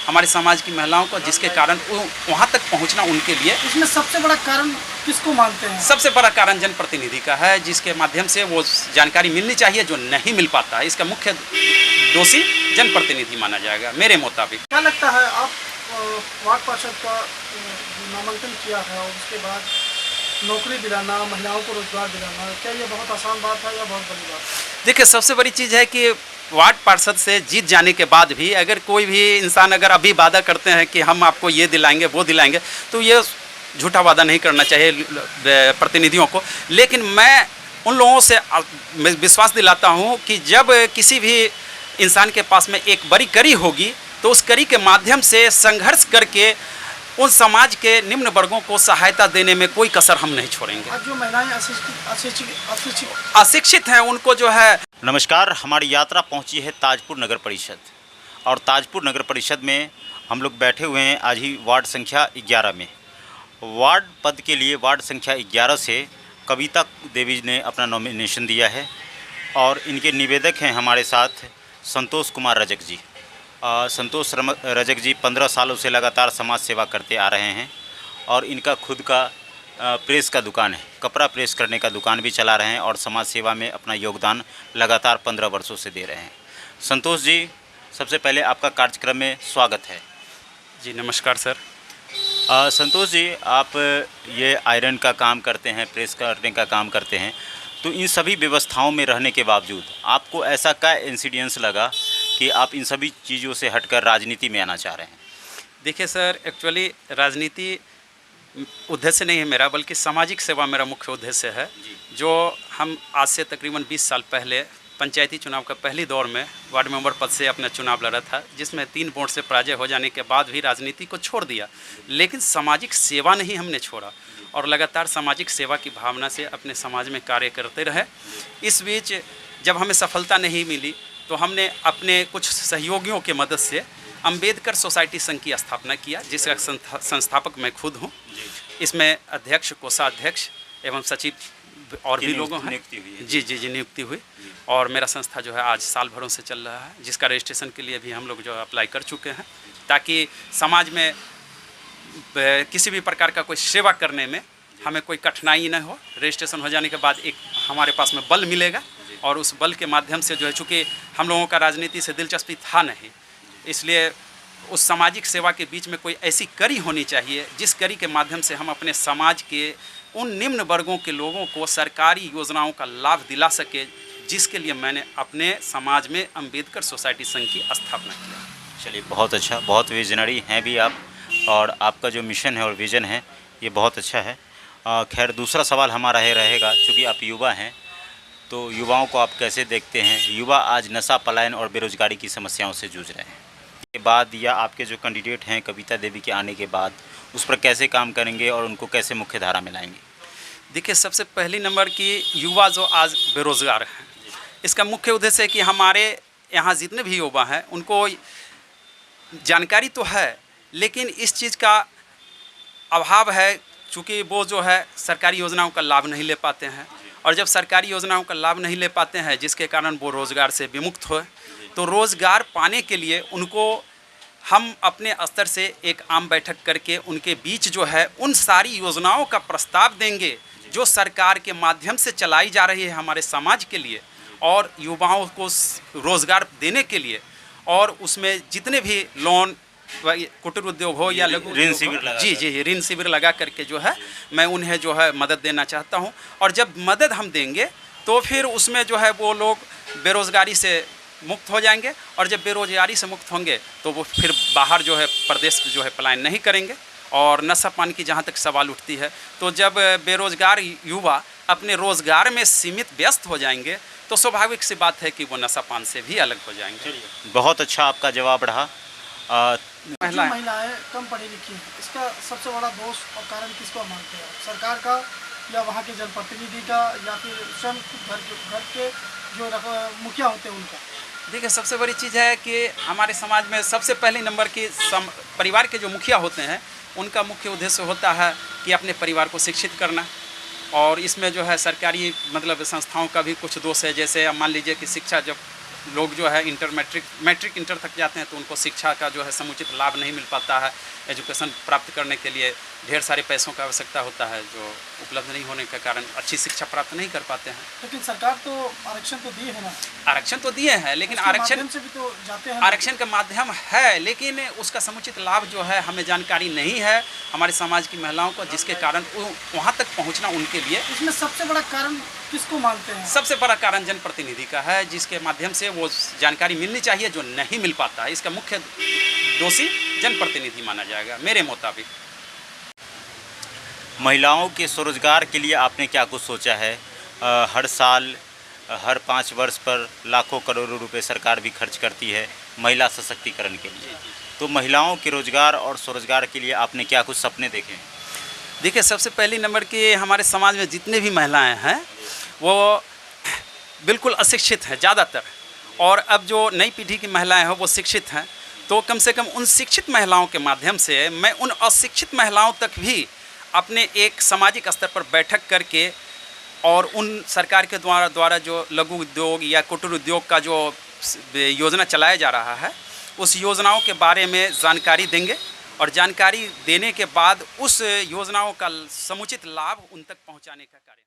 हमारे समाज की महिलाओं को, जिसके कारण वहाँ तक पहुँचना उनके लिए। इसमें सबसे बड़ा कारण किसको मानते हैं? सबसे बड़ा कारण जनप्रतिनिधि का है, जिसके माध्यम से वो जानकारी मिलनी चाहिए जो नहीं मिल पाता है। इसका मुख्य दोषी जनप्रतिनिधि माना जाएगा मेरे मुताबिक। क्या लगता है, आप वार्ड पार्षद का नामांकन किया है और उसके बाद नौकरी दिलाना, महिलाओं को रोजगार दिलाना, क्या ये बहुत आसान बात है या बहुत बड़ी बात है? देखिए, सबसे बड़ी चीज़ है कि वार्ड पार्षद से जीत जाने के बाद भी अगर कोई भी इंसान अगर अभी वादा करते हैं कि हम आपको ये दिलाएंगे वो दिलाएंगे, तो ये झूठा वादा नहीं करना चाहिए प्रतिनिधियों को। लेकिन मैं उन लोगों से विश्वास दिलाता हूँ कि जब किसी भी इंसान के पास में एक बड़ी कड़ी होगी तो उस कड़ी के माध्यम से संघर्ष करके उन समाज के निम्न वर्गों को सहायता देने में कोई कसर हम नहीं छोड़ेंगे। आज जो महिलाएं अशिक्षित हैं उनको जो है। नमस्कार, हमारी यात्रा पहुंची है ताजपुर नगर परिषद, और ताजपुर नगर परिषद में हम लोग बैठे हुए हैं आज ही वार्ड संख्या 11 में। वार्ड पद के लिए वार्ड संख्या 11 से कविता देवी ने अपना नॉमिनेशन दिया है और इनके निवेदक हैं हमारे साथ संतोष कुमार रजक जी। संतोष रजक जी 15 सालों से लगातार समाज सेवा करते आ रहे हैं और इनका खुद का प्रेस का दुकान है, कपड़ा प्रेस करने का दुकान भी चला रहे हैं और समाज सेवा में अपना योगदान लगातार 15 वर्षों से दे रहे हैं। संतोष जी, सबसे पहले आपका कार्यक्रम में स्वागत है। जी नमस्कार सर। संतोष जी, आप ये आयरन का काम करते हैं, प्रेस करने का काम करते हैं, तो इन सभी व्यवस्थाओं में रहने के बावजूद आपको ऐसा क्या इंसिडेंस लगा कि आप इन सभी चीज़ों से हटकर राजनीति में आना चाह रहे हैं? देखिए सर, एक्चुअली राजनीति उद्देश्य नहीं है मेरा, बल्कि सामाजिक सेवा मेरा मुख्य उद्देश्य है। जो हम आज से तकरीबन 20 साल पहले पंचायती चुनाव का पहली दौर में वार्ड मेंबर पद से अपना चुनाव लड़ा था, जिसमें 3 वोट से पराजय हो जाने के बाद भी राजनीति को छोड़ दिया, लेकिन सामाजिक सेवा नहीं हमने छोड़ा और लगातार सामाजिक सेवा की भावना से अपने समाज में कार्य करते रहे। इस बीच जब हमें सफलता नहीं मिली तो हमने अपने कुछ सहयोगियों के मदद से अंबेडकर सोसाइटी संघ की स्थापना किया, जिसका संस्थापक मैं खुद हूँ। इसमें अध्यक्ष, कोषाध्यक्ष एवं सचिव और भी लोगों हैं। जी नियुक्ति हुई और मेरा संस्था जो है आज साल भरों से चल रहा है, जिसका रजिस्ट्रेशन के लिए भी हम लोग जो अप्लाई कर चुके हैं, ताकि समाज में किसी भी प्रकार का कोई सेवा करने में हमें कोई कठिनाई न हो। रजिस्ट्रेशन हो जाने के बाद एक हमारे पास में बल मिलेगा और उस बल के माध्यम से जो है, चूँकि हम लोगों का राजनीति से दिलचस्पी था नहीं, इसलिए उस सामाजिक सेवा के बीच में कोई ऐसी कड़ी होनी चाहिए जिस कड़ी के माध्यम से हम अपने समाज के उन निम्न वर्गों के लोगों को सरकारी योजनाओं का लाभ दिला सके, जिसके लिए मैंने अपने समाज में अंबेडकर सोसाइटी संघ की स्थापना किया। चलिए, बहुत अच्छा, बहुत विजनरी हैं भी आप, और आपका जो मिशन है और विज़न है ये बहुत अच्छा है। खैर, दूसरा सवाल हमारा ये रहेगा, चूँकि आप युवा हैं तो युवाओं को आप कैसे देखते हैं? युवा आज नशा, पलायन और बेरोजगारी की समस्याओं से जूझ रहे हैं। के बाद या आपके जो कैंडिडेट हैं कविता देवी के आने के बाद उस पर कैसे काम करेंगे और उनको कैसे मुख्य धारा में लाएंगे? देखिए, सबसे पहली नंबर की युवा जो आज बेरोज़गार हैं, इसका मुख्य उद्देश्य है कि हमारे यहाँ जितने भी युवा हैं उनको जानकारी तो है, लेकिन इस चीज़ का अभाव है, चूँकि वो जो है सरकारी योजनाओं का लाभ नहीं ले पाते हैं, और जब सरकारी योजनाओं का लाभ नहीं ले पाते हैं जिसके कारण वो रोज़गार से विमुक्त हो, तो रोज़गार पाने के लिए उनको हम अपने स्तर से एक आम बैठक करके उनके बीच जो है उन सारी योजनाओं का प्रस्ताव देंगे जो सरकार के माध्यम से चलाई जा रही है हमारे समाज के लिए और युवाओं को रोज़गार देने के लिए, और उसमें जितने भी लोन, कुटीर उद्योग हो या लघु ऋण शिविर, जी ऋण शिविर लगा करके जो है मैं उन्हें जो है मदद देना चाहता हूं। और जब मदद हम देंगे तो फिर उसमें जो है वो लोग बेरोज़गारी से मुक्त हो जाएंगे, और जब बेरोज़गारी से मुक्त होंगे तो वो फिर बाहर जो है प्रदेश जो है पलायन नहीं करेंगे। और नशा पान की जहाँ तक सवाल उठती है, तो जब बेरोज़गार युवा अपने रोज़गार में सीमित व्यस्त हो जाएंगे तो स्वाभाविक सी बात है कि वो नशा पान से भी अलग हो जाएंगे। बहुत अच्छा आपका जवाब रहा। महिलाएं कम पढ़ी लिखी हैं, इसका सबसे बड़ा दोष और कारण किसको मानते हैं? सरकार का, या वहाँ के जनप्रतिनिधि का, या फिर स्वयं घर के जो मुखिया होते हैं उनका? देखिए, सबसे बड़ी चीज़ है कि हमारे समाज में सबसे पहले नंबर की परिवार के जो मुखिया होते हैं उनका मुख्य उद्देश्य होता है कि अपने परिवार को शिक्षित करना, और इसमें जो है सरकारी मतलब संस्थाओं का भी कुछ दोष है। जैसे मान लीजिए कि शिक्षा जब लोग जो है मैट्रिक इंटर तक जाते हैं तो उनको शिक्षा का जो है समुचित लाभ नहीं मिल पाता है। एजुकेशन प्राप्त करने के लिए ढेर सारे पैसों का आवश्यकता होता है, जो उपलब्ध नहीं होने के कारण अच्छी शिक्षा प्राप्त नहीं कर पाते हैं। लेकिन सरकार तो आरक्षण तो दिए है ना, आरक्षण तो दिए हैं, लेकिन आरक्षण से भी तो जाते हैं। आरक्षण का माध्यम है, लेकिन उसका समुचित लाभ जो है हमें जानकारी नहीं है हमारे समाज की महिलाओं को, जिसके कारण वहाँ तक पहुँचना उनके लिए। इसमें सबसे बड़ा कारण किसको मानते हैं? सबसे बड़ा कारण जनप्रतिनिधि का है, जिसके माध्यम से वो जानकारी मिलनी चाहिए जो नहीं मिल पाता है। इसका मुख्य दोषी जनप्रतिनिधि माना जाएगा मेरे मुताबिक। महिलाओं के स्वरोजगार के लिए आपने क्या कुछ सोचा है? हर साल हर 5 वर्ष पर लाखों करोड़ों रुपए सरकार भी खर्च करती है महिला सशक्तिकरण के लिए, तो महिलाओं के रोजगार और स्वरोजगार के लिए आपने क्या कुछ सपने देखे हैं? देखिए, सबसे पहली नंबर की हमारे समाज में जितने भी महिलाएं हैं वो बिल्कुल अशिक्षित हैं ज़्यादातर, और अब जो नई पीढ़ी की महिलाएं हैं वो शिक्षित हैं। तो कम से कम उन शिक्षित महिलाओं के माध्यम से मैं उन अशिक्षित महिलाओं तक भी अपने एक सामाजिक स्तर पर बैठक करके और उन सरकार के द्वारा जो लघु उद्योग या कुटीर उद्योग का जो योजना चलाया जा रहा है उस योजनाओं के बारे में जानकारी देंगे, और जानकारी देने के बाद उस योजनाओं का समुचित लाभ उन तक पहुंचाने का कार्य